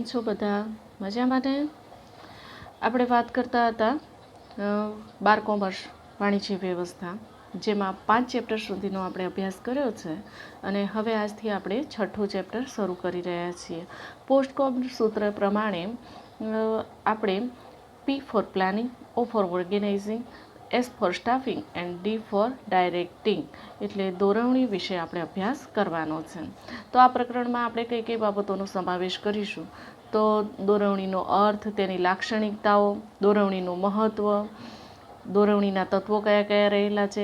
છો બધા મજામાં ને? આપણે વાત કરતા હતા 12 કોમર્સ વાણિજ્ય વ્યવસ્થા, જેમાં 5 ચેપ્ટર સુધીનો આપણે અભ્યાસ કર્યો છે અને હવે આજથી આપણે 6થું ચેપ્ટર શરૂ કરી રહ્યા છીએ. પોસ્ટ કોમર્સ સૂત્ર પ્રમાણે આપણે P for planning, O for organizing, S for staffing and D for directing એટલે દોરવણી વિશે આપણે અભ્યાસ કરવાનો છે. તો આ પ્રકરણમાં આપણે કઈ કઈ બાબતોનો સમાવેશ કરીશું? તો દોરવણીનો અર્થ, તેની લાક્ષણિકતાઓ, દોરવણીનું મહત્ત્વ, દોરવણીના તત્વો કયા કયા રહેલા છે,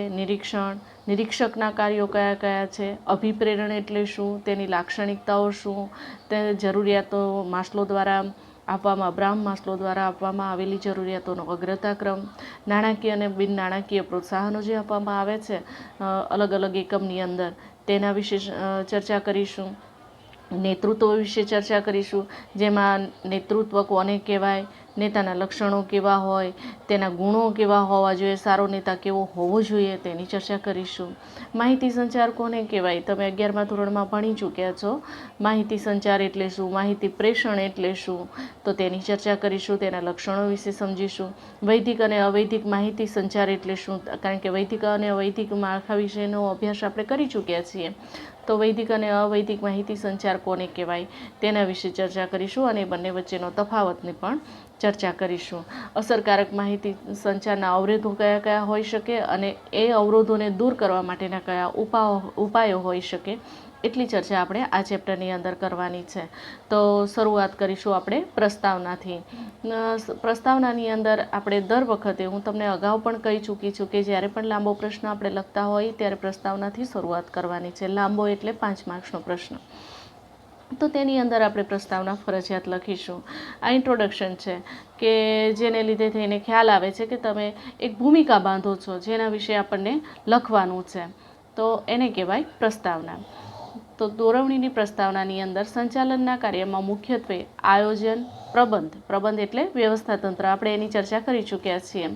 નિરીક્ષકના કાર્યો કયા કયા છે, અભિપ્રેરણ એટલે શું, તેની લાક્ષણિકતાઓ શું, તે જરૂરિયાતો માસ્લો દ્વારા આપવામાં અબ્રાહમ માસ્લો દ્વારા આપવામાં આવેલી જરૂરિયાતોનો અગ્રતાક્રમ, નાણાકીય અને બિન નાણાકીય પ્રોત્સાહનો જે આપવામાં આવે છે અલગ અલગ એકમની અંદર, તેના વિશે ચર્ચા કરીશું. નેતૃત્વ વિશે ચર્ચા કરીશું, જેમાં નેતૃત્વ કોને કહેવાય, નેતાના લક્ષણો કેવા હોય, તેના ગુણો કેવા હોવા જોઈએ, સારો નેતા કેવો હોવો જોઈએ તેની ચર્ચા કરીશું. માહિતી સંચાર કોને કહેવાય? તમે 11મા ધોરણમાં ભણી ચૂક્યા છો. માહિતી સંચાર એટલે શું, માહિતી પ્રેષણ એટલે શું, તો તેની ચર્ચા કરીશું, તેના લક્ષણો વિશે સમજીશું. વૈદિક અને અવૈધિક માહિતી સંચાર એટલે શું, કારણ કે વૈદિક અને અવૈધિક માળખા વિશેનો અભ્યાસ આપણે કરી ચૂક્યા છીએ. તો વૈદિક અને અવૈધિક માહિતી સંચાર કોને કહેવાય તેના વિશે ચર્ચા કરીશું અને બંને વચ્ચેનો તફાવતની પણ ચર્ચા કરીશું. અસરકારક માહિતી સંચારના અવરોધો કયા કયા હોઈ શકે અને એ અવરોધોને દૂર કરવા માટેના કયા ઉપાયો હોઈ શકે, એટલી ચર્ચા આપણે આ ચેપ્ટરની અંદર કરવાની છે. તો શરૂઆત કરીશું આપણે પ્રસ્તાવનાથી. પ્રસ્તાવનાની અંદર આપણે દર વખતે, હું તમને અગાઉ પણ કહી ચૂકી છું કે જ્યારે પણ લાંબો પ્રશ્ન આપણે લખતા હોઈએ ત્યારે પ્રસ્તાવનાથી શરૂઆત કરવાની છે. લાંબો એટલે 5 માર્ક્સનો પ્રશ્ન, તો તેની અંદર આપણે પ્રસ્તાવના ફરજિયાત લખીશું. આ ઇન્ટ્રોડક્શન છે કે જેને લીધે થઈને ખ્યાલ આવે છે કે તમે એક ભૂમિકા બાંધો છો, જેના વિશે આપણને લખવાનું છે, તો એને કહેવાય પ્રસ્તાવના. તો દોરવણીની પ્રસ્તાવનાની અંદર સંચાલનના કાર્યમાં મુખ્યત્વે આયોજન, પ્રબંધ એટલે વ્યવસ્થા તંત્ર, આપણે એની ચર્ચા કરી ચૂક્યા છીએ,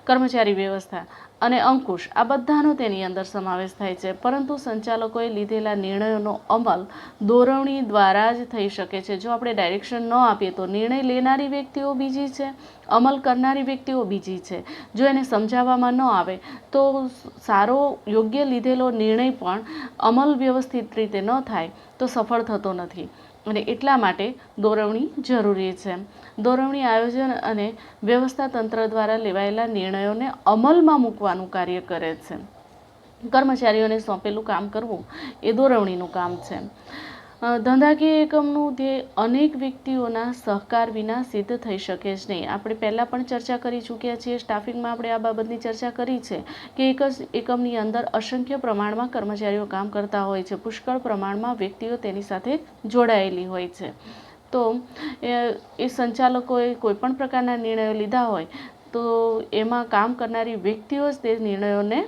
કર્મચારી વ્યવસ્થા અને અંકુશ, આ બધાનો તેની અંદર સમાવેશ થાય છે. પરંતુ સંચાલકોએ લીધેલા નિર્ણયોનો અમલ દોરવણી દ્વારા જ થઈ શકે છે. જો આપણે ડાયરેક્શન ન આપીએ તો નિર્ણય લેનારી વ્યક્તિઓ બીજી છે, અમલ કરનારી વ્યક્તિઓ બીજી છે. જો એને સમજાવવામાં ન આવે તો સારો યોગ્ય લીધેલો નિર્ણય પણ અમલ વ્યવસ્થિત રીતે ન થાય તો સફળ થતો નથી, અને એટલા માટે દોરવણી જરૂરી છે. દોરવણી આયોજન અને વ્યવસ્થા તંત્ર દ્વારા લેવાયેલા નિર્ણયોને અમલમાં મૂકવાનું કાર્ય કરે છે. કર્મચારીઓને સોંપેલું કામ કરવું એ દોરવણીનું કામ છે. ધંધાકીય એકમનું ધ્યેય અનેક વ્યક્તિઓના સહકાર વિના સિદ્ધ થઈ શકે જ નહીં. આપણે પહેલાં પણ ચર્ચા કરી ચૂક્યા છીએ, સ્ટાફિંગમાં આપણે આ બાબતની ચર્ચા કરી છે કે એક જ એકમની અંદર અસંખ્ય પ્રમાણમાં કર્મચારીઓ કામ કરતા હોય છે, પુષ્કળ પ્રમાણમાં વ્યક્તિઓ તેની સાથે જોડાયેલી હોય છે. તો એ સંચાલકોએ કોઈ પણ પ્રકારના નિર્ણયો લીધા હોય તો એમાં કામ કરનારી વ્યક્તિઓ જ તે નિર્ણયોને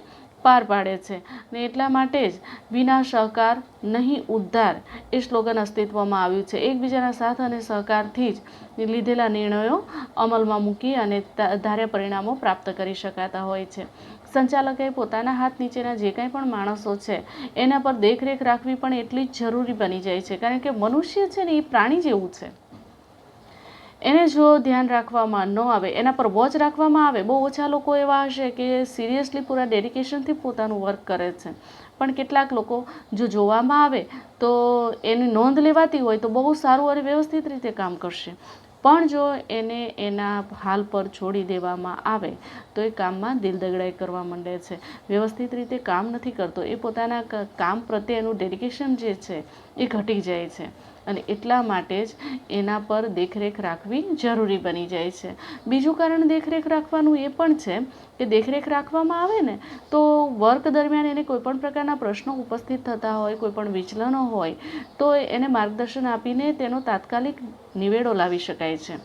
પાર પાડે છે. ને એટલા માટે જ વિના સહકાર નહીં ઉદ્ધાર એ સ્લોગન અસ્તિત્વમાં આવ્યું છે. એકબીજાના સાથ અને સહકારથી જ લીધેલા નિર્ણયો અમલમાં મૂકી અને ધાર્યા પરિણામો પ્રાપ્ત કરી શકાતા હોય છે. સંચાલકે પોતાના હાથ નીચેના જે કંઈ પણ માણસો છે એના પર દેખરેખ રાખવી પણ એટલી જ જરૂરી બની જાય છે, કારણ કે મનુષ્ય છે ને એ પ્રાણી જેવું છે. એને જો ધ્યાન રાખવામાં ન આવે, એના પર વોચ રાખવામાં આવે, બહુ ઓછા લોકો એવા હશે કે સિરિયસલી પૂરા ડેડિકેશનથી પોતાનું વર્ક કરે છે, પણ કેટલાક લોકો જો જોવામાં આવે તો એની નોંધ લેવાતી હોય તો બહુ સારું અને વ્યવસ્થિત રીતે કામ કરશે. પણ જો એને એના હાલ પર છોડી દેવામાં આવે તો એ કામમાં દિલદગડાઈ કરવા માંડે છે, વ્યવસ્થિત રીતે કામ નથી કરતો, એ પોતાના કામ પ્રત્યેનું ડેડિકેશન જે છે એ ઘટી જાય છે, અને એટલા માટે જ એના પર દેખરેખ રાખવી જરૂરી બની જાય છે. બીજું કારણ દેખરેખ રાખવાનું એ પણ છે કે દેખરેખ રાખવામાં આવે ને તો વર્ક દરમિયાન એને કોઈપણ પ્રકારના પ્રશ્નો ઉપસ્થિત થતા હોય, કોઈપણ વિચલનો હોય તો એને માર્ગદર્શન આપીને તેનો તાત્કાલિક નિવેડો લાવી શકાય છે,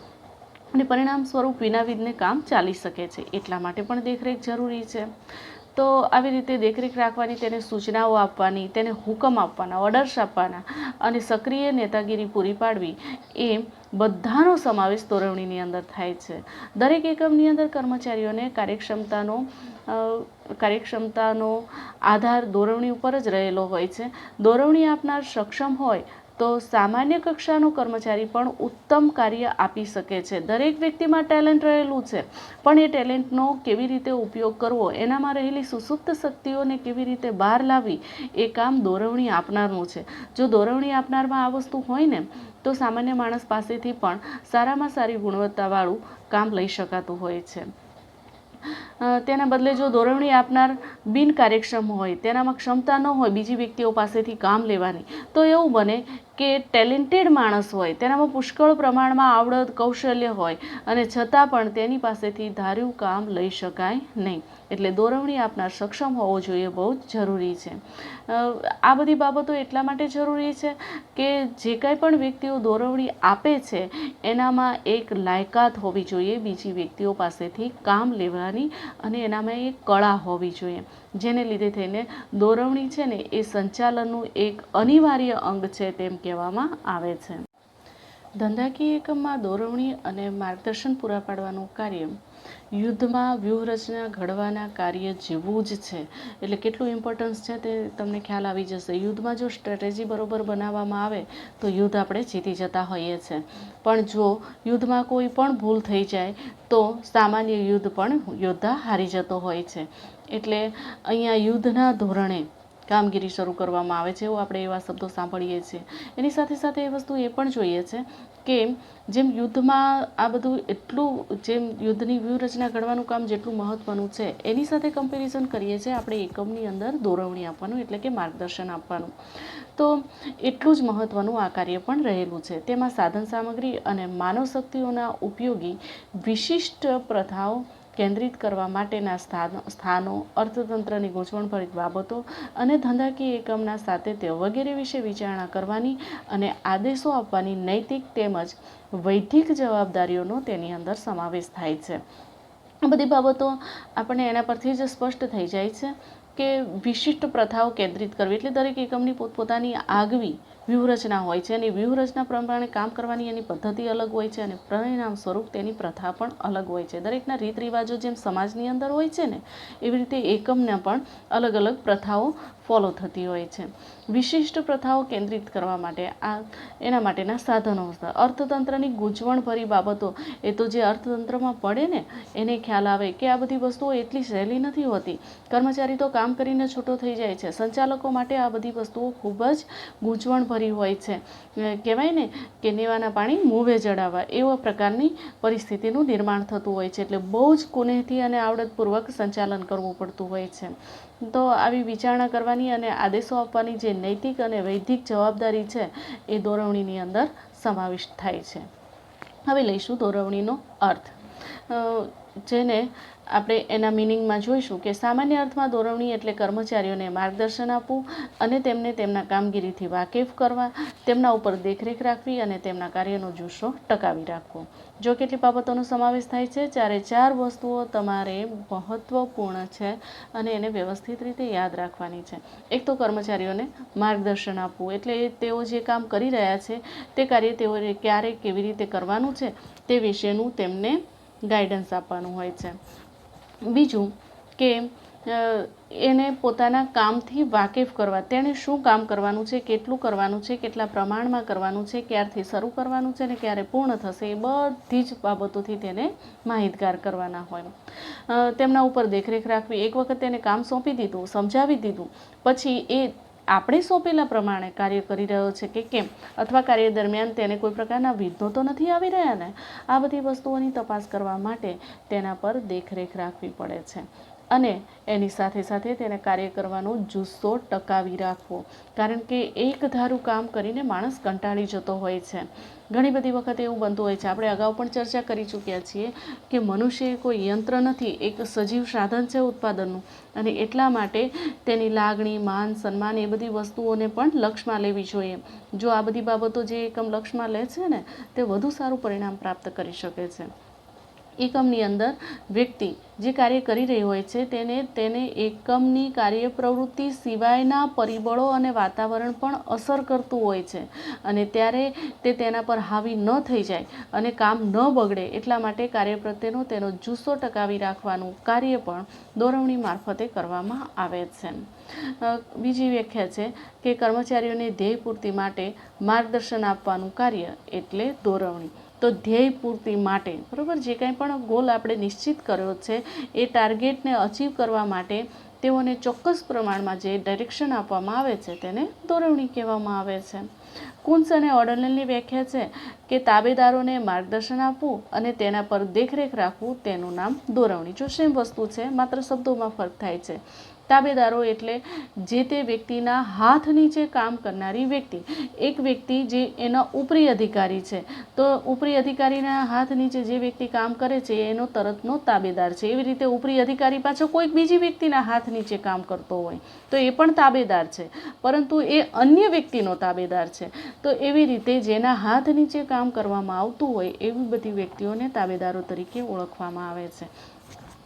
અને પરિણામ સ્વરૂપ વિના વિઘ્ને કામ ચાલી શકે છે. એટલા માટે પણ દેખરેખ જરૂરી છે. તો આવી રીતે દેખરેખ રાખવાની, તેને સૂચનાઓ આપવાની, તેને હુકમ આપવાના, ઓર્ડર્સ આપવાના અને સક્રિય નેતાગીરી પૂરી પાડવી, એ બધાનો સમાવેશ દોરવણીની અંદર થાય છે. દરેક એકમની અંદર કર્મચારીઓને કાર્યક્ષમતાનો આધાર દોરવણી ઉપર જ રહેલો હોય છે. દોરવણી આપનાર સક્ષમ હોય તો સામાન્ય કક્ષાનો કર્મચારી પણ ઉત્તમ કાર્ય આપી શકે છે. દરેક વ્યક્તિમાં ટેલેન્ટ રહેલું છે, પણ એ ટેલેન્ટનો કેવી રીતે ઉપયોગ કરવો, એનામાં રહેલી સુસુપ્ત શક્તિઓને કેવી રીતે બહાર લાવવી, એ કામ દોરવણી આપનારનું છે. જો દોરવણી આપનારમાં આ વસ્તુ હોય ને તો સામાન્ય માણસ પાસેથી પણ સારામાં સારી ગુણવત્તાવાળું કામ લઈ શકાતું હોય છે. તેના બદલે જો દોરવણી આપનાર બિનકાર્યક્ષમ હોય, તેનામાં ક્ષમતા ન હોય બીજી વ્યક્તિઓ પાસેથી કામ લેવાની, તો એવું બને કે ટેલેન્ટેડ માણસ હોય, તેનામાં પુષ્કળ પ્રમાણમાં આવડત કૌશલ્ય હોય અને છતાં પણ તેની પાસેથી ધાર્યું કામ લઈ શકાય નહીં. એટલે દોરવણી આપનાર સક્ષમ હોવો જોઈએ, બહુ જ જરૂરી છે. આ બધી બાબતો એટલા માટે જરૂરી છે કે જે કાંઈ પણ વ્યક્તિઓ દોરવણી આપે છે એનામાં એક લાયકાત હોવી જોઈએ બીજી વ્યક્તિઓ પાસેથી કામ લેવાની, અને એનામાં એક કળા હોવી જોઈએ, જેને લીધે થઈને દોરવણી છે ને એ સંચાલનનું એક અનિવાર્ય અંગ છે તેમ કહેવામાં આવે છે. ધંધાકીય એકમમાં દોરવણી અને માર્ગદર્શન પૂરા પાડવાનું કાર્ય યુદ્ધમાં વ્યૂહરચના ઘડવાના કાર્ય જેવું જ છે. એટલે કેટલું ઇમ્પોર્ટન્સ છે તે તમને ખ્યાલ આવી જશે. યુદ્ધમાં જો સ્ટ્રેટેજી બરોબર બનાવવામાં આવે તો યુદ્ધ આપણે જીતી જતા હોઈએ છીએ, પણ જો યુદ્ધમાં કોઈ પણ ભૂલ થઈ જાય તો સામાન્ય યુદ્ધ પણ યોદ્ધા હારી જતો હોય છે. એટલે અહીંયા યુદ્ધના ધોરણે કામગીરી શરૂ કરવામાં આવે છે, એવું આપણે એવા શબ્દો સાંભળીએ છીએ. એની સાથે સાથે એ વસ્તુ એ પણ જોઈએ છે કે જેમ યુદ્ધમાં આ બધું એટલું, જેમ યુદ્ધની વ્યૂહરચના ઘડવાનું કામ જેટલું મહત્ત્વનું છે, એની સાથે કમ્પેરિઝન કરીએ છીએ આપણે એકમની અંદર દોરવણી આપવાનું, એટલે કે માર્ગદર્શન આપવાનું, તો એટલું જ મહત્ત્વનું આ કાર્ય પણ રહેલું છે. તેમાં સાધન સામગ્રી અને માનવ શક્તિઓના ઉપયોગી વિશિષ્ટ પ્રથાઓ કેન્દ્રિત કરવા માટેના સ્થાનો, અર્થતંત્રની ગૂંચવણભરિત બાબતો અને ધંધાકીય એકમના સાતત્ય વગેરે વિશે વિચારણા કરવાની અને આદેશો આપવાની નૈતિક તેમજ વૈધિક જવાબદારીઓનો તેની અંદર સમાવેશ થાય છે. આ બધી બાબતો આપણને એના પરથી જ સ્પષ્ટ થઈ જાય છે કે વિશિષ્ટ પ્રથાઓ કેન્દ્રિત કરવી, એટલે દરેક એકમની પોતપોતાની આગવી વ્યૂહરચના હોય છે અને વ્યૂહરચના પ્રમાણે કામ કરવાની એની પદ્ધતિ અલગ હોય છે અને પરિણામ સ્વરૂપ તેની પ્રથા પણ અલગ હોય છે. દરેકના રીત રિવાજો જેમ સમાજની અંદર હોય છે ને, એવી રીતે એકમના પણ અલગ અલગ પ્રથાઓ ફોલો થતી હોય છે. વિશિષ્ટ પ્રથાઓ કેન્દ્રિત કરવા માટે એના માટેના સાધનો, અર્થતંત્રની ગૂંચવણભરી બાબતો, એ તો જે અર્થતંત્રમાં પડે ને એને ખ્યાલ આવે કે આ બધી વસ્તુઓ એટલી સહેલી નથી હોતી. કર્મચારી તો કામ કરીને છૂટો થઈ જાય છે, સંચાલકો માટે આ બધી વસ્તુઓ ખૂબ જ ગૂંચવણભરી હોય છે. કહેવાય ને કે નેવાના પાણી મૂવે ચડાવવા, એવા પ્રકારની પરિસ્થિતિનું નિર્માણ થતું હોય છે. એટલે બહુ જ કુનેહથી અને આવડતપૂર્વક સંચાલન કરવું પડતું હોય છે. તો આવી વિચારણા કરવાની અને આદેશો આપવાની જે નૈતિક અને વૈધિક જવાબદારી છે એ દોરવણીની અંદર સમાવિષ્ટ થાય છે. હવે લઈશું દોરવણીનો અર્થ, જેને આપણે એના મિનિંગમાં જોઈશું કે સામાન્ય અર્થમાં દોરવણી એટલે કર્મચારીઓને માર્ગદર્શન આપવું અને તેમને તેમના કામગીરીથી વાકેફ કરવા, તેમના ઉપર દેખરેખ રાખવી અને તેમના કાર્યનો જુસ્સો ટકાવી રાખવો. જો કેટલી બાબતોનો સમાવેશ થાય છે, ચાર વસ્તુઓ તમારે મહત્ત્વપૂર્ણ છે અને એને વ્યવસ્થિત રીતે યાદ રાખવાની છે. એક તો કર્મચારીઓને માર્ગદર્શન આપવું, એટલે તેઓ જે કામ કરી રહ્યા છે તે કાર્ય તેઓએ ક્યારે કેવી રીતે કરવાનું છે તે વિશેનું તેમને ગાઈડન્સ આપવાનું હોય છે. બીજું કે એને પોતાના કામથી વાકેફ કરવા, તેણે શું કામ કરવાનું છે, કેટલું કરવાનું છે, કેટલા પ્રમાણમાં કરવાનું છે, ક્યારથી શરૂ કરવાનું છે અને ક્યારે પૂર્ણ થશે, એ બધી જ બાબતોથી તેને માહિતગાર કરવાના હોય. તેમના ઉપર દેખરેખ રાખવી. એક વખત તેને કામ સોંપી દીધું, સમજાવી દીધું, પછી એ આપણે સોંપેલા પ્રમાણે કાર્ય કરી રહ્યો છે કે કેમ, અથવા કાર્ય દરમિયાન તેને કોઈ પ્રકારના વિઘ્નો તો નથી આવી રહ્યા ને, આ બધી વસ્તુઓની તપાસ કરવા માટે તેના પર દેખરેખ રાખવી પડે છે. અને એની સાથે સાથે તેને કાર્ય કરવાનો જુસ્સો ટકાવી રાખવો, કારણ કે એક ધારું કામ કરીને માણસ કંટાળી જતો હોય છે. ઘણી બધી વખત એવું બનતું હોય છે, આપણે અગાઉ પણ ચર્ચા કરી ચૂક્યા છીએ કે મનુષ્ય કોઈ યંત્ર નથી, એક સજીવ સાધન છે ઉત્પાદનનું, અને એટલા માટે તેની લાગણી, માન, સન્માન, એ બધી વસ્તુઓને પણ લક્ષમાં લેવી જોઈએ. જો આ બધી બાબતો જે એકમ લક્ષમાં લે છે ને તે વધુ સારું પરિણામ પ્રાપ્ત કરી શકે છે. એકમની અંદર વ્યક્તિ જે કાર્ય કરી રહી હોય છે તેને એકમની કાર્ય પ્રવૃત્તિ સિવાયના પરિબળો અને વાતાવરણ પણ અસર કરતું હોય છે, અને ત્યારે તે તેના પર હાવી ન થઈ જાય અને કામ ન બગડે એટલા માટે કાર્ય પ્રત્યેનો તેનો જુસ્સો ટકાવી રાખવાનું કાર્ય પણ દોરવણી મારફતે કરવામાં આવે છે. બીજી વ્યાખ્યા છે કે કર્મચારીઓને ધ્યેય પૂર્તિ માટે માર્ગદર્શન આપવાનું કાર્ય એટલે દોરવણી. તો ધ્યેય પૂર્તિ માટે, બરાબર, જે કંઈ પણ ગોલ આપણે નિશ્ચિત કર્યો છે એ ટાર્ગેટને અચીવ કરવા માટે તેઓને ચોક્કસ પ્રમાણમાં જે ડાયરેક્શન આપવામાં આવે છે તેને દોરવણી કહેવામાં આવે છે. કુન્સ અને ઓર્ડનેલની વ્યાખ્યા છે કે તાબેદારોને માર્ગદર્શન આપવું અને તેના પર દેખરેખ રાખવું તેનું નામ દોરવણી. જો સેમ વસ્તુ છે, માત્ર શબ્દોમાં ફરક થાય છે. તાબેદારો એટલે જે તે વ્યક્તિના હાથ નીચે કામ કરનારી વ્યક્તિ, એક વ્યક્તિ જે એના ઉપરી અધિકારી છે, તો ઉપરી અધિકારીના હાથ નીચે જે વ્યક્તિ કામ કરે છે એનો તરતનો તાબેદાર છે. એવી રીતે ઉપરી અધિકારી પાછો કોઈક બીજી વ્યક્તિના હાથ નીચે કામ કરતો હોય તો એ પણ તાબેદાર છે, પરંતુ એ અન્ય વ્યક્તિનો તાબેદાર છે. તો એવી રીતે જેના હાથ નીચે કામ કરવામાં આવતું હોય એવી બધી વ્યક્તિઓને તાબેદારો તરીકે ઓળખવામાં આવે છે.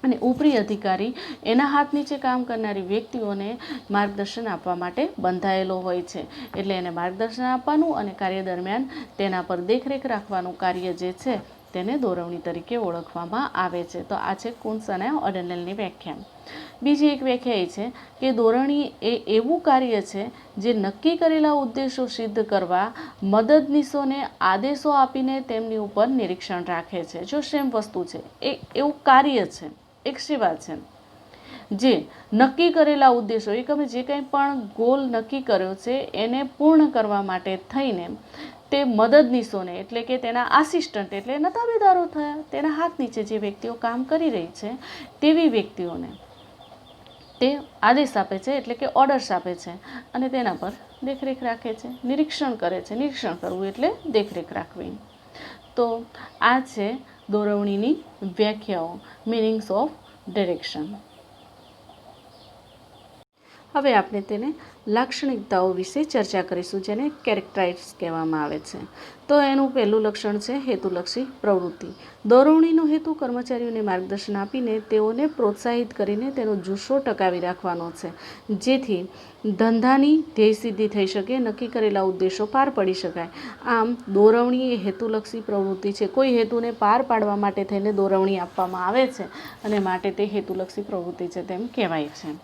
અને ઉપરી અધિકારી એના હાથ નીચે કામ કરનારી વ્યક્તિઓને માર્ગદર્શન આપવા માટે બંધાયેલો હોય છે, એટલે એને માર્ગદર્શન આપવાનું અને કાર્ય દરમિયાન તેના પર દેખરેખ રાખવાનું કાર્ય જે છે તેને દોરવણી તરીકે ઓળખવામાં આવે છે. તો આ છે કુન્સ અને ઓર્ડનેલની વ્યાખ્યા. બીજી એક વ્યાખ્યા એ છે કે દોરવણી એ એવું કાર્ય છે જે નક્કી કરેલા ઉદ્દેશો સિદ્ધ કરવા મદદનીશોને આદેશો આપીને તેમની ઉપર નિરીક્ષણ રાખે છે. જો સેમ વસ્તુ છે, એ એવું કાર્ય છે, એક સેવા છે જે નક્કી કરેલા ઉદ્દેશો, એકમે જે કંઈ પણ ગોલ નક્કી કર્યો છે એને પૂર્ણ કરવા માટે થઈને તે મદદનીશોને એટલે કે તેના આસિસ્ટન્ટ એટલે એના તાબેદારો થયા, તેના હાથ નીચે જે વ્યક્તિઓ કામ કરી રહી છે તેવી વ્યક્તિઓને તે આદેશ આપે છે એટલે કે ઓર્ડર્સ આપે છે અને તેના પર દેખરેખ રાખે છે, નિરીક્ષણ કરે છે. નિરીક્ષણ કરવું એટલે દેખરેખ રાખવી. તો આ છે દોરવણીની વ્યાખ્યાઓ, મિનિંગ્સ ઓફ ડાયરેક્શન. હવે આપણે તેને લાક્ષણિકતાઓ વિશે ચર્ચા કરીશું, જેને કેરેક્ટરાઇઝ કહેવામાં આવે છે. તો એનું પહેલું લક્ષણ છે હેતુલક્ષી પ્રવૃત્તિ. દોરવણીનો હેતુ કર્મચારીઓને માર્ગદર્શન આપીને તેઓને પ્રોત્સાહિત કરીને તેનો જુસ્સો ટકાવી રાખવાનો છે, જેથી ધંધાની ધ્યેય સિદ્ધિ થઈ શકે, નક્કી કરેલા ઉદ્દેશો પાર પડી શકાય. આમ દોરવણી એ હેતુલક્ષી પ્રવૃત્તિ છે. કોઈ હેતુને પાર પાડવા માટે થઈને દોરવણી આપવામાં આવે છે અને માટે તે હેતુલક્ષી પ્રવૃત્તિ છે તેમ કહેવાય છે.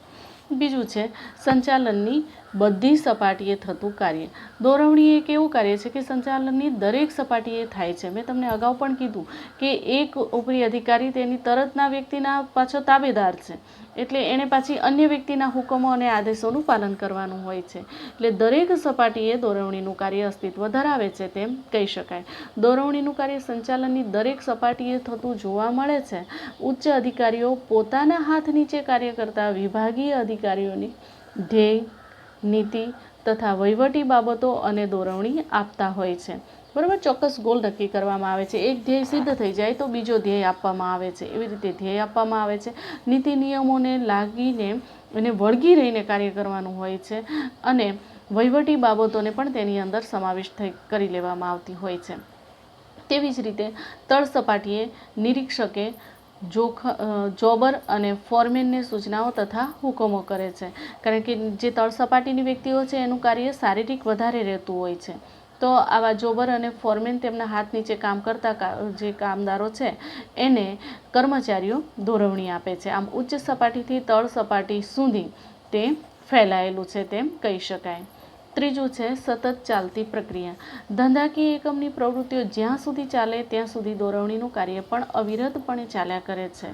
બીજું છે સંચાલનની બધી સપાટીએ થતું કાર્ય. દોરવણી એક એવું કાર્ય છે કે સંચાલનની દરેક સપાટીએ થાય છે. મેં તમને અગાઉ પણ કીધું કે એક ઉપરી અધિકારી તેની તરતના વ્યક્તિના પાછો તાબેદાર છે, એટલે એણે પાછી અન્ય વ્યક્તિના હુકમો અને આદેશોનું પાલન કરવાનું હોય છે. એટલે દરેક સપાટીએ દોરવણીનું કાર્ય અસ્તિત્વ ધરાવે છે તેમ કહી શકાય. દોરવણીનું કાર્ય સંચાલનની દરેક સપાટીએ થતું જોવા મળે છે. ઉચ્ચ અધિકારીઓ પોતાના હાથ નીચે કાર્ય કરતા વિભાગીય અધિકારીઓની ધ્યેય, નીતિ તથા વહીવટી બાબતો અને દોરવણી આપતા હોય છે. બરાબર, ચોક્કસ ગોલ નક્કી કરવામાં આવે છે. એક ધ્યેય સિદ્ધ થઈ જાય તો બીજો ધ્યેય આપવામાં આવે છે. એવી રીતે ધ્યેય આપવામાં આવે છે. નીતિ નિયમોને લાગીને અને વળગી રહીને કાર્ય કરવાનું હોય છે અને વહીવટી બાબતોને પણ તેની અંદર સમાવેશ કરી લેવામાં આવતી હોય છે. તેવી જ રીતે તળ સપાટીએ નિરીક્ષકે જોબર અને ફોરમેનને સૂચનાઓ તથા હુકમો કરે છે, કારણ કે જે તળ સપાટીની વ્યક્તિઓ છે એનું કાર્ય શારીરિક વધારે રહેતું હોય છે. તો આવા જોબર અને ફોરમેન તેમના હાથ નીચે કામ કરતા જે કામદારો છે એને કર્મચારીઓ દોરવણી આપે છે. આમ ઉચ્ચ સપાટીથી તળ સપાટી સુધી તે ફેલાયેલું છે તેમ કહી શકાય. ત્રીજું છે સતત ચાલતી પ્રક્રિયા. ધંધાકીય એકમની પ્રવૃત્તિઓ જ્યાં સુધી ચાલે ત્યાં સુધી દોરવણીનું કાર્ય પણ અવિરતપણે ચાલ્યા કરે છે.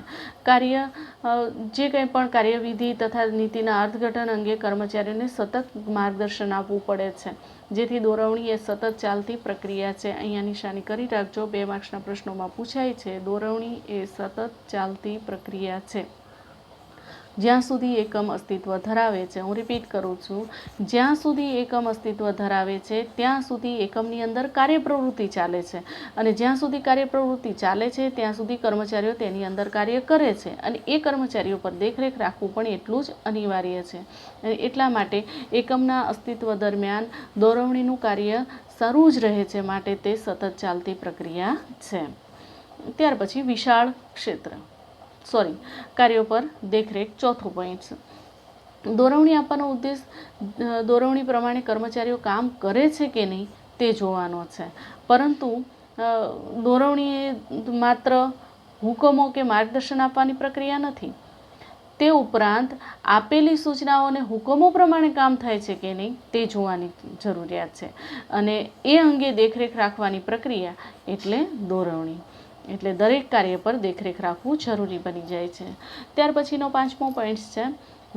જે કંઈ પણ કાર્યવિધિ તથા નીતિના અર્થઘટન અંગે કર્મચારીઓને સતત માર્ગદર્શન આપવું પડે છે, જેથી દોરવણી એ સતત ચાલતી પ્રક્રિયા છે. અહીંયા નિશાની કરી રાખજો, 2 માર્ક્સના પ્રશ્નોમાં પૂછાય છે. દોરવણી એ સતત ચાલતી પ્રક્રિયા છે. જ્યાં સુધી એકમ અસ્તિત્વ ધરાવે છે, હું રિપીટ કરું છું, જ્યાં સુધી એકમ અસ્તિત્વ ધરાવે છે ત્યાં સુધી એકમની અંદર કાર્યપ્રવૃત્તિ ચાલે છે, અને જ્યાં સુધી કાર્યપ્રવૃત્તિ ચાલે છે ત્યાં સુધી કર્મચારીઓ તેની અંદર કાર્ય કરે છે, અને એ કર્મચારીઓ પર દેખરેખ રાખવું પણ એટલું જ અનિવાર્ય છે. એટલા માટે એકમના અસ્તિત્વ દરમિયાન દોરવણીનું કાર્ય શરૂ જ રહે છે, માટે તે સતત ચાલતી પ્રક્રિયા છે. ત્યાર પછી વિશાળ ક્ષેત્ર કાર્યો પર દેખરેખ ચોથો પોઈન્ટ છે. દોરવણી આપવાનો ઉદ્દેશ દોરવણી પ્રમાણે કર્મચારીઓ કામ કરે છે કે નહીં તે જોવાનો છે, પરંતુ દોરવણી એ માત્ર હુકમો કે માર્ગદર્શન આપવાની પ્રક્રિયા નથી. તે ઉપરાંત આપેલી સૂચનાઓને હુકમો પ્રમાણે કામ થાય છે કે નહીં તે જોવાની જરૂરિયાત છે, અને એ અંગે દેખરેખ રાખવાની પ્રક્રિયા એટલે દોરવણી. એટલે દરેક કાર્ય પર દેખરેખ રાખવું જરૂરી બની જાય છે. ત્યાર પછીનો પાંચમો પોઈન્ટ છે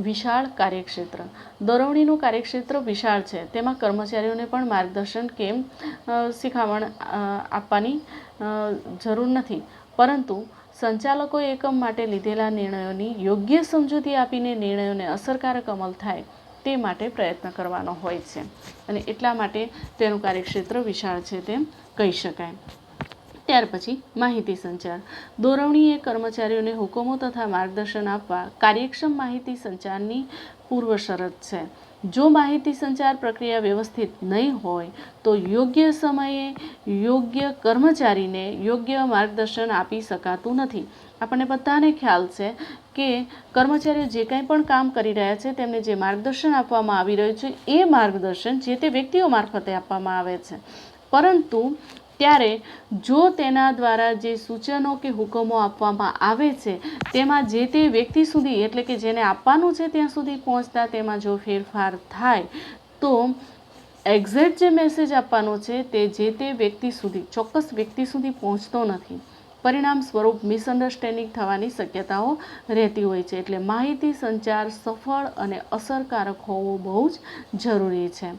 વિશાળ કાર્યક્ષેત્ર. દોરવણીનું કાર્યક્ષેત્ર વિશાળ છે. તેમાં કર્મચારીઓને પણ માર્ગદર્શન કે શિખામણ આપવાની જરૂર નથી, પરંતુ સંચાલકો એકમ માટે લીધેલા નિર્ણયોની યોગ્ય સમજૂતી આપીને નિર્ણયોને અસરકારક અમલ થાય તે માટે પ્રયત્ન કરવાનો હોય છે, અને એટલા માટે તેનું કાર્યક્ષેત્ર વિશાળ છે તેમ કહી શકાય. ત્યાર પછી માહિતી સંચાર. દોરવણી એ કર્મચારીઓને હુકમો તથા માર્ગદર્શન આપવા કાર્યક્ષમ માહિતી સંચારની પૂર્વ શરત છે. જો માહિતી સંચાર પ્રક્રિયા વ્યવસ્થિત નહીં હોય તો યોગ્ય સમયે યોગ્ય કર્મચારીને યોગ્ય માર્ગદર્શન આપી શકાતું નથી. આપણને બધાને ખ્યાલ છે કે કર્મચારીઓ જે કંઈ પણ કામ કરી રહ્યા છે તેમને જે માર્ગદર્શન આપવામાં આવી રહ્યું છે એ માર્ગદર્શન જે તે વ્યક્તિઓ મારફતે આપવામાં આવે છે, પરંતુ ત્યારે જો તેના દ્વારા જે સૂચનો કે હુકમો આપવામાં આવે છે તેમાં જે તે વ્યક્તિ સુધી એટલે કે જેને આપવાનું છે ત્યાં સુધી પહોંચતા તેમાં જો ફેરફાર થાય તો એક્ઝેક્ટ જે મેસેજ આપવાનો છે તે જે તે વ્યક્તિ સુધી ચોક્કસ વ્યક્તિ સુધી પહોંચતો નથી. પરિણામ સ્વરૂપ મિસઅન્ડરસ્ટેન્ડિંગ થવાની શક્યતાઓ રહેતી હોય છે. એટલે માહિતી સંચાર સફળ અને અસરકારક હોવો બહુ જ જરૂરી છે.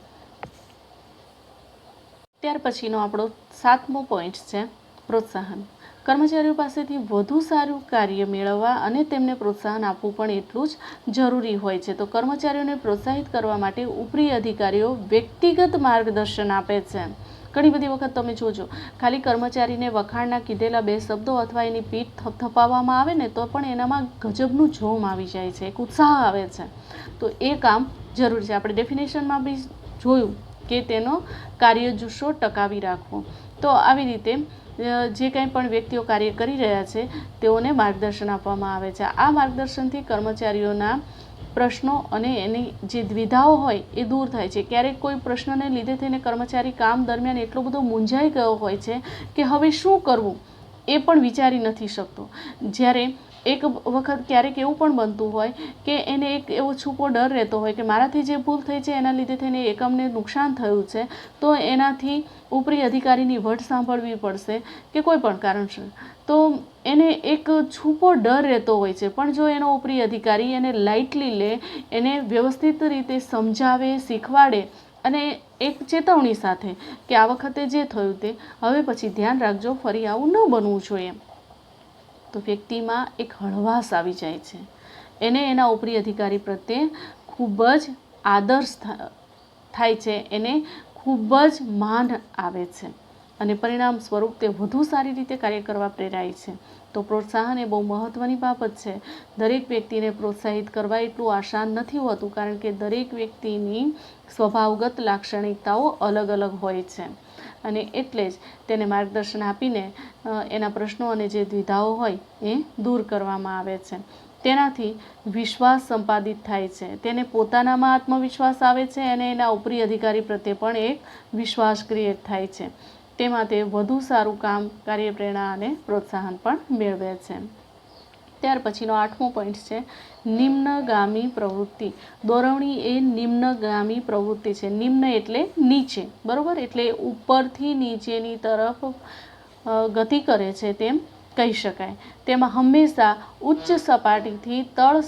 ત્યાર પછીનો આપણો સાતમો પોઈન્ટ છે પ્રોત્સાહન. કર્મચારીઓ પાસેથી વધુ સારું કાર્ય મેળવવા અને તેમને પ્રોત્સાહન આપવું પણ એટલું જ જરૂરી હોય છે. તો કર્મચારીઓને પ્રોત્સાહિત કરવા માટે ઉપરી અધિકારીઓ વ્યક્તિગત માર્ગદર્શન આપે છે. ઘણી બધી વખત તમે જોજો ખાલી કર્મચારીને વખાણના કીધેલા બે શબ્દો અથવા એની પીઠ થપથપાવવામાં આવે ને તો પણ એનામાં ગજબનું જોમ આવી જાય છે, એક ઉત્સાહ આવે છે. તો એ કામ જરૂરી છે. આપણે ડેફિનેશનમાં બી જોયું કે તેનો કાર્યજુસ્સો ટકાવી રાખવો. તો આવી રીતે જે કંઈ પણ વ્યક્તિઓ કાર્ય કરી રહ્યા છે તેઓને માર્ગદર્શન આપવામાં આવે છે. આ માર્ગદર્શનથી કર્મચારીઓના પ્રશ્નો અને એની જે દ્વિધાઓ હોય એ દૂર થાય છે. ક્યારેક કોઈ પ્રશ્નને લીધે થઈને કર્મચારી કામ દરમિયાન એટલો બધો મૂંઝાઈ ગયો હોય છે કે હવે શું કરવું એ પણ વિચારી નથી શકતો. જ્યારે એક વખત ક્યારેક એવું પણ બનતું હોય કે એને એક એવો છૂપો ડર રહેતો હોય કે મારાથી જે ભૂલ થઈ છે એના લીધે થઈને એકમને નુકસાન થયું છે, તો એનાથી ઉપરી અધિકારીની વટ સાંભળવી પડશે કે કોઈ પણ કારણસર, તો એને એક છૂપો ડર રહેતો હોય છે. પણ જો એનો ઉપરી અધિકારી એને લાઇટલી લે, એને વ્યવસ્થિત રીતે સમજાવે, શીખવાડે અને એક ચેતવણી સાથે કે આ વખતે જે થયું તે હવે પછી ધ્યાન રાખજો, ફરી આવું ન બનવું જોઈએ, તો વ્યક્તિમાં એક હળવાશ આવી જાય છે. એને એના ઉપરી અધિકારી પ્રત્યે ખૂબ જ આદર થાય છે, એને ખૂબ જ માન આવે છે, અને પરિણામ સ્વરૂપ તે વધુ સારી રીતે કાર્ય કરવા પ્રેરાય છે. તો પ્રોત્સાહન એ બહુ મહત્ત્વની બાબત છે. દરેક વ્યક્તિને પ્રોત્સાહિત કરવા એટલું આસાન નથી હોતું, કારણ કે દરેક વ્યક્તિની સ્વભાવગત લાક્ષણિકતાઓ અલગ અલગ હોય છે, અને એટલે જ તેને માર્ગદર્શન આપીને એના પ્રશ્નો અને જે દ્વિધાઓ હોય એ દૂર કરવામાં આવે છે. તેનાથી વિશ્વાસ સંપાદિત થાય છે, તેને પોતાનામાં આત્મવિશ્વાસ આવે છે, અને એના ઉપરી અધિકારી પ્રત્યે પણ એક વિશ્વાસ ક્રિએટ થાય છે. તેમાં તે વધુ સારું કામ, કાર્યપ્રેરણા અને પ્રોત્સાહન પણ મેળવે છે. ત્યાર પછીનો આઠમો પોઈન્ટ છે નિમ્નગામી પ્રવૃત્તિ. દોરવણી એ નિમ્નગામી પ્રવૃત્તિ છે. નિમ્ન એટલે નીચે, બરોબર, એટલે ઉપરથી નીચેની તરફ ગતિ કરે છે તેમ કહી શકાય. તેમાં હંમેશા ઉચ્ચ સપાટીથી તળ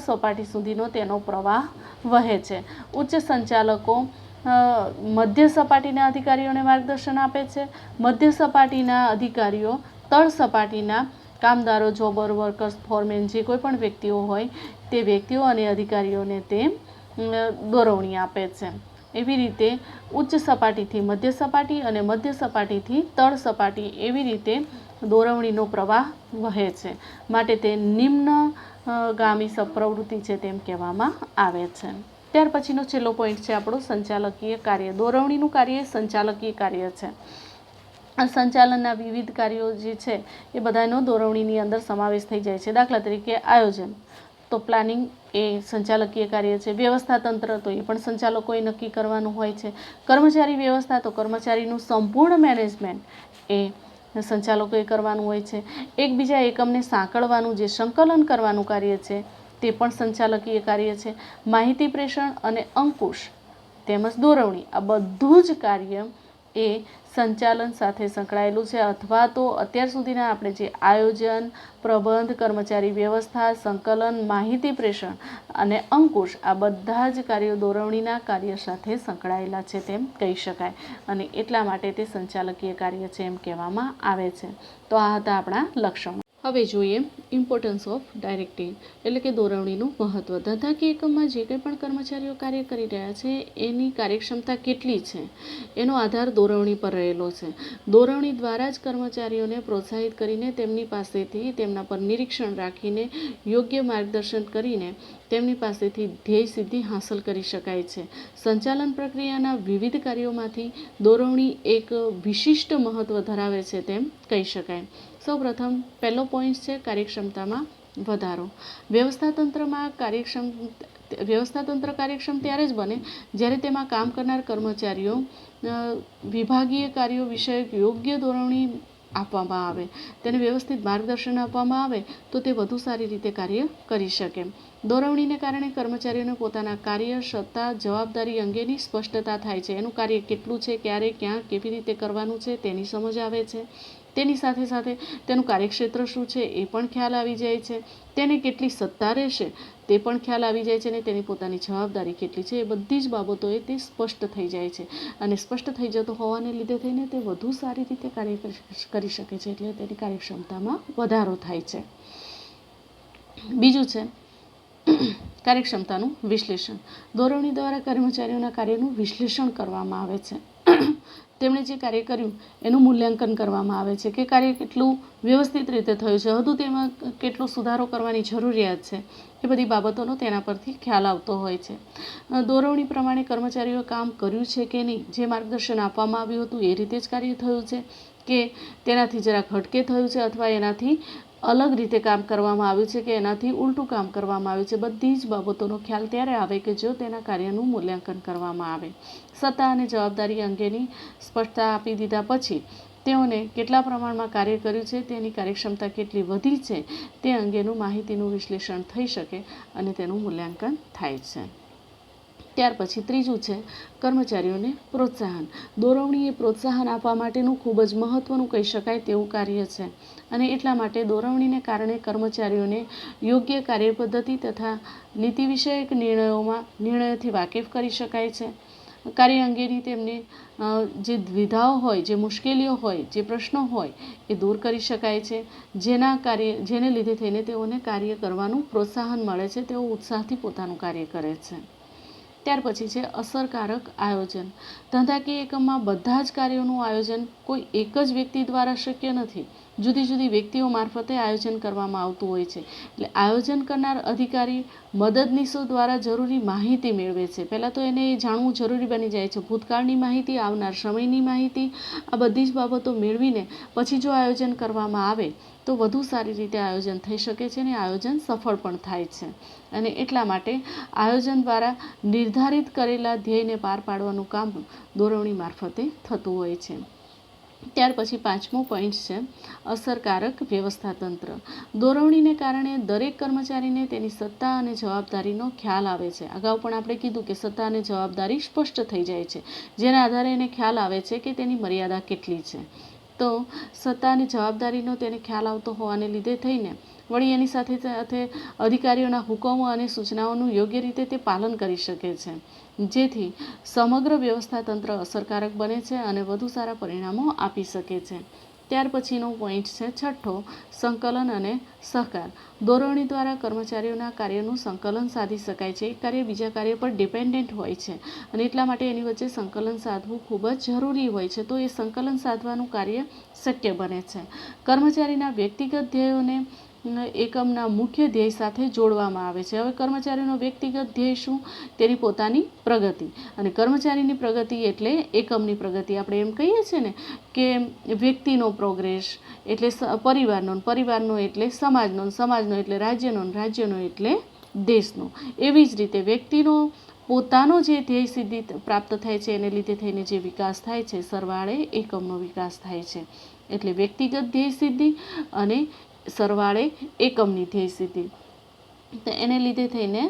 સપાટી સુધીનો તેનો પ્રવાહ વહે છે. ઉચ્ચ સંચાલકો મધ્ય સપાટીના અધિકારીઓને માર્ગદર્શન આપે છે. મધ્ય સપાટીના અધિકારીઓ તળ સપાટીના કામદારો, જોબર, વર્કર્સ, ફોરમેન, જે કોઈ પણ વ્યક્તિઓ હોય તે વ્યક્તિઓ અને અધિકારીઓને તે દોરવણી આપે છે. એવી રીતે ઉચ્ચ સપાટીથી મધ્ય સપાટી અને મધ્ય સપાટીથી તળ સપાટી એવી રીતે દોરવણીનો પ્રવાહ વહે છે. માટે તે નિમ્નગામી પ્રવૃત્તિ છે તેમ કહેવામાં આવે છે. ત્યાર પછીનો છેલ્લો પોઈન્ટ છે આપણો સંચાલકીય કાર્ય. દોરવણીનું કાર્ય એ સંચાલકીય કાર્ય છે. સંચાલનના વિવિધ કાર્યો જે છે એ બધાનો દોરવણીની અંદર સમાવેશ થઈ જાય છે. દાખલા તરીકે આયોજન, તો પ્લાનિંગ એ સંચાલકીય કાર્ય છે. વ્યવસ્થા તંત્ર, તો એ પણ સંચાલકોએ નક્કી કરવાનું હોય છે. કર્મચારી વ્યવસ્થા, તો કર્મચારીનું સંપૂર્ણ મેનેજમેન્ટ એ સંચાલકોએ કરવાનું હોય છે. એકબીજા એકમને સાંકળવાનું, જે સંકલન કરવાનું કાર્ય છે, તે પણ સંચાલકીય કાર્ય છે. માહિતી પ્રેષણ અને અંકુશ તેમજ દોરવણી, આ બધું જ કાર્ય એ સંચાલન સાથે સંકળાયેલું છે. અથવા તો અત્યાર સુધીના આપણે જે આયોજન, પ્રબંધ, કર્મચારી વ્યવસ્થા, સંકલન, માહિતી પ્રેષણ અને અંકુશ, આ બધા જ કાર્યો દોરવણીના કાર્ય સાથે સંકળાયેલા છે તેમ કહી શકાય, અને એટલા માટે તે સંચાલકીય કાર્ય છે એમ કહેવામાં આવે છે. તો આ હતા આપણા લક્ષણો. હવે જોઈએ ઇમ્પોર્ટન્સ ઓફ ડાયરેક્ટિંગ, એટલે કે દોરવણીનું મહત્ત્વ. ધંધાકીય એકમમાં જે કંઈ પણ કર્મચારીઓ કાર્ય કરી રહ્યા છે એની કાર્યક્ષમતા કેટલી છે એનો આધાર દોરવણી પર રહેલો છે. દોરવણી દ્વારા જ કર્મચારીઓને પ્રોત્સાહિત કરીને તેમની પાસેથી તેમના પર નિરીક્ષણ રાખીને યોગ્ય માર્ગદર્શન કરીને તેમની પાસેથી ધ્યેય સિદ્ધિ હાંસલ કરી શકાય છે. સંચાલન પ્રક્રિયાના વિવિધ કાર્યોમાંથી દોરવણી એક વિશિષ્ટ મહત્ત્વ ધરાવે છે તેમ કહી શકાય. સૌપ્રથમ પહેલો પોઈન્ટ છે કાર્યક્ષમતામાં વધારો. વ્યવસ્થાતંત્ર કાર્યક્ષમ ત્યારે જ બને જ્યારે તેમાં કામ કરનાર કર્મચારીઓ વિભાગીય કાર્યો વિશે યોગ્ય દોરવણી આપવામાં આવે, તેને વ્યવસ્થિત માર્ગદર્શન આપવામાં આવે તો તે વધુ સારી રીતે કાર્ય કરી શકે. દોરવણીને કારણે કર્મચારીઓને પોતાના કાર્ય, સત્તા, જવાબદારી અંગેની સ્પષ્ટતા થાય છે. એનું કાર્ય કેટલું છે, ક્યારે, ક્યાં, કેવી રીતે કરવાનું છે તેની સમજ આવે છે. તેની સાથે સાથે તેનું કાર્યક્ષેત્ર શું છે એ પણ ખ્યાલ આવી જાય છે. તેને કેટલી સત્તા રહેશે તે પણ ખ્યાલ આવી જાય છે, અને તેની પોતાની જવાબદારી કેટલી છે એ બધી જ બાબતોએ તે સ્પષ્ટ થઈ જાય છે. અને સ્પષ્ટ થઈ જતો હોવાને લીધે થઈને તે વધુ સારી રીતે કાર્ય કરી શકે છે, એટલે તેની કાર્યક્ષમતામાં વધારો થાય છે. બીજું છે કાર્યક્ષમતાનું વિશ્લેષણ. દોરવણી દ્વારા કર્મચારીઓના કાર્યનું વિશ્લેષણ કરવામાં આવે છે. તેમણે જે કાર્ય કર્યું એનું મૂલ્યાંકન કરવામાં આવે છે કે કાર્ય કેટલું વ્યવસ્થિત રીતે થયું છે, હજુ તેમાં કેટલો સુધારો કરવાની જરૂરિયાત છે, એ બધી બાબતોનો તેના પરથી ખ્યાલ આવતો હોય છે. દોરવણી પ્રમાણે કર્મચારીઓએ કામ કર્યું છે કે નહીં, જે માર્ગદર્શન આપવામાં આવ્યું હતું એ રીતે જ કાર્ય થયું છે કે તેનાથી જરાક હટકે થયું છે, અથવા એનાથી અલગ રીતે કામ કરવામાં આવ્યું છે કે એનાથી ઉલટું કામ કરવામાં આવ્યું છે. બધી જ બાબતોનો ખ્યાલ ત્યારે આવે કે જો તેના કાર્યનું મૂલ્યાંકન કરવામાં આવે. સત્તા અને જવાબદારી અંગેની સ્પષ્ટતા આપી દીધા પછી તેઓને કેટલા પ્રમાણમાં કાર્ય કર્યું છે, તેની કાર્યક્ષમતા કેટલી વધી છે તે અંગેનું માહિતીનું વિશ્લેષણ થઈ શકે અને તેનું મૂલ્યાંકન થાય છે. ત્યાર પછી ત્રીજું છે કર્મચારીઓને પ્રોત્સાહન. દોરવણી એ પ્રોત્સાહન આપવા માટેનું ખૂબ જ મહત્ત્વનું કહી શકાય તેવું કાર્ય છે, અને એટલા માટે દોરવણીને કારણે કર્મચારીઓને યોગ્ય કાર્યપદ્ધતિ તથા નીતિ વિષયક નિર્ણયોથી વાકેફ કરી શકાય છે. કાર્ય અંગેની તેમની જે દ્વિધાઓ હોય, જે મુશ્કેલીઓ હોય, જે પ્રશ્નો હોય એ દૂર કરી શકાય છે, જેને લીધે થઈને તેઓને કાર્ય કરવાનું પ્રોત્સાહન મળે છે, તેઓ ઉત્સાહથી પોતાનું કાર્ય કરે છે. ત્યાર પછી છે અસરકારક આયોજન. ધંધાકીય એકમમાં બધા જ કાર્યોનું આયોજન કોઈ એક જ વ્યક્તિ દ્વારા શક્ય નથી. જુદી જુદી વ્યક્તિઓ મારફતે આયોજન કરવામાં આવતું હોય છે. એટલે આયોજન કરનાર અધિકારી મદદનીશો દ્વારા જરૂરી માહિતી મેળવે છે. પહેલાં તો એને એ જાણવું જરૂરી બની જાય છે, ભૂતકાળની માહિતી, આવનાર સમયની માહિતી, આ બધી જ બાબતો મેળવીને પછી જો આયોજન કરવામાં આવે તો વધુ સારી રીતે આયોજન થઈ શકે છે અને આયોજન સફળ પણ થાય છે. અને એટલા માટે આયોજન દ્વારા નિર્ધારિત કરેલા ધ્યેયને પાર પાડવાનું કામ દોરવણી મારફતે થતું હોય છે. ત્યાર પછી પાંચમો પોઈન્ટ છે અસરકારક વ્યવસ્થાતંત્ર. દોરવણીને કારણે દરેક કર્મચારીને તેની સત્તા અને જવાબદારીનો ખ્યાલ આવે છે. અગાઉ પણ આપણે કીધું કે સત્તા અને જવાબદારી સ્પષ્ટ થઈ જાય છે, જેના આધારે એને ખ્યાલ આવે છે કે તેની મર્યાદા કેટલી છે. તો સત્તા અને જવાબદારીનો તેને ખ્યાલ આવતો હોવાને લીધે થઈને વળી એની સાથે સાથે અધિકારીઓના હુકમો અને સૂચનાઓનું યોગ્ય રીતે તે પાલન કરી શકે છે, જેથી સમગ્ર વ્યવસ્થાતંત્ર અસરકારક બને છે અને વધુ સારા પરિણામો આપી શકે છે. ત્યાર પછીનો પોઈન્ટ છે છઠ્ઠો, સંકલન અને સહકાર. દોરવણી દ્વારા કર્મચારીઓના કાર્યનું સંકલન સાધી શકાય છે. એક કાર્ય બીજા કાર્ય પર ડિપેન્ડન્ટ હોય છે અને એટલા માટે એની વચ્ચે સંકલન સાધવું ખૂબ જ જરૂરી હોય છે. તો એ સંકલન સાધવાનું કાર્ય શક્ય બને છે. કર્મચારીના વ્યક્તિગત ધ્યેયોને એકમના મુખ્ય ધ્યેય સાથે જોડવામાં આવે છે. હવે કર્મચારીનો વ્યક્તિગત ધ્યેય શું? તેની પોતાની પ્રગતિ, અને કર્મચારીની પ્રગતિ એટલે એકમની પ્રગતિ. આપણે એમ કહીએ છીએ ને કે વ્યક્તિનો પ્રોગ્રેસ એટલે પરિવારનો એટલે સમાજનો એટલે રાજ્યનો એટલે દેશનો. એવી જ રીતે વ્યક્તિનો પોતાનો જે ધ્યેય સિદ્ધિ પ્રાપ્ત થાય છે એને લીધે થઈને જે વિકાસ થાય છે, સરવાળે એકમનો વિકાસ થાય છે. એટલે વ્યક્તિગત ધ્યેય સિદ્ધિ અને સરવાળે એકમની ધ્યેય સિદ્ધિ. તો એને લીધે થઈને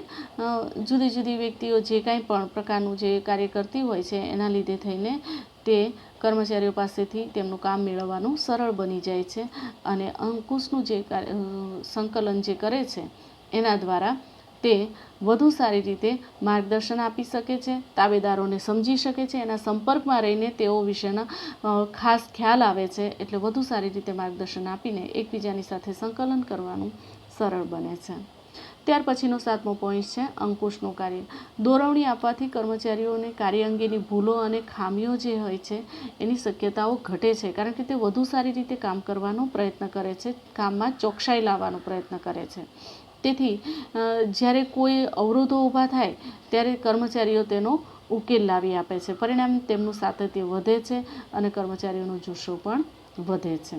જુદી જુદી વ્યક્તિઓ જે કાંઈ પણ પ્રકારનું જે કાર્ય કરતી હોય છે એના લીધે થઈને તે કર્મચારીઓ પાસેથી તેમનું કામ મેળવવાનું સરળ બની જાય છે. અને અંકુશનું જે સંકલન જે કરે છે એના દ્વારા તે વધુ સારી રીતે માર્ગદર્શન આપી શકે છે, તાબેદારોને સમજી શકે છે, એના સંપર્કમાં રહીને તેઓ વિશેના ખાસ ખ્યાલ આવે છે. એટલે વધુ સારી રીતે માર્ગદર્શન આપીને એકબીજાની સાથે સંકલન કરવાનું સરળ બને છે. ત્યાર પછીનો 7મો પોઈન્ટ છે અંકુશનું કાર્ય. દોરવણી આપવાથી કર્મચારીઓને કાર્ય અંગેની ભૂલો અને ખામીઓ જે હોય છે એની શક્યતાઓ ઘટે છે, કારણ કે તે વધુ સારી રીતે કામ કરવાનો પ્રયત્ન કરે છે, કામમાં ચોકસાઈ લાવવાનો પ્રયત્ન કરે છે. તેથી જ્યારે કોઈ અવરોધો ઊભા થાય ત્યારે કર્મચારીઓ તેનો ઉકેલ લાવી આપે છે. પરિણામે તેમનું સાતત્ય વધે છે અને કર્મચારીઓનો જુસ્સો પણ વધે છે.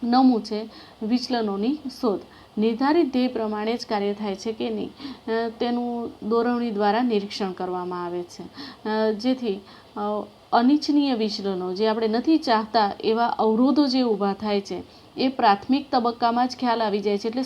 9મું છે વિચલનોની શોધ. નિર્ધારિત ધ્યેય પ્રમાણે જ કાર્ય થાય છે કે નહીં તેનું દોરવણી દ્વારા નિરીક્ષણ કરવામાં આવે છે, જેથી અનિચ્છનીય વિચલનો, જે આપણે નથી ચાહતા એવા અવરોધો જે ઊભા થાય છે એ પ્રાથમિક તબક્કામાં જ ખ્યાલ આવી જાય છે. એટલે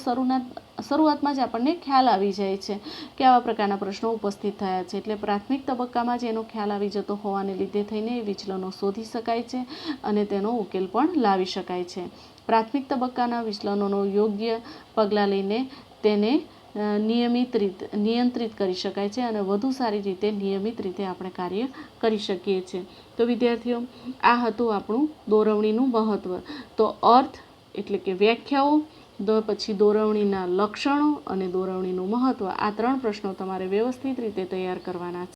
શરૂઆતમાં જ આપણને ખ્યાલ આવી જાય છે કે આવા પ્રકારના પ્રશ્નો ઉપસ્થિત થયા છે. એટલે પ્રાથમિક તબક્કામાં જ એનો ખ્યાલ આવી જતો હોવાને લીધે થઈને એ વિચલનો શોધી શકાય છે અને તેનો ઉકેલ પણ લાવી શકાય છે. પ્રાથમિક તબક્કાના વિચલનોનો યોગ્ય પગલાં લઈને તેને નિયંત્રિત કરી શકાય છે અને વધુ સારી રીતે નિયમિત રીતે આપણે કાર્ય કરી શકીએ છીએ. તો વિદ્યાર્થીઓ, આ હતું આપણું દોરવણીનું મહત્ત્વ. તો અર્થ એટલે કે વ્યાખ્યાઓ, પછી દોરવણીના લક્ષણો અને દોરવણીનું મહત્ત્વ, આ 3 પ્રશ્નો તમારે વ્યવસ્થિત રીતે તૈયાર કરવાના છે.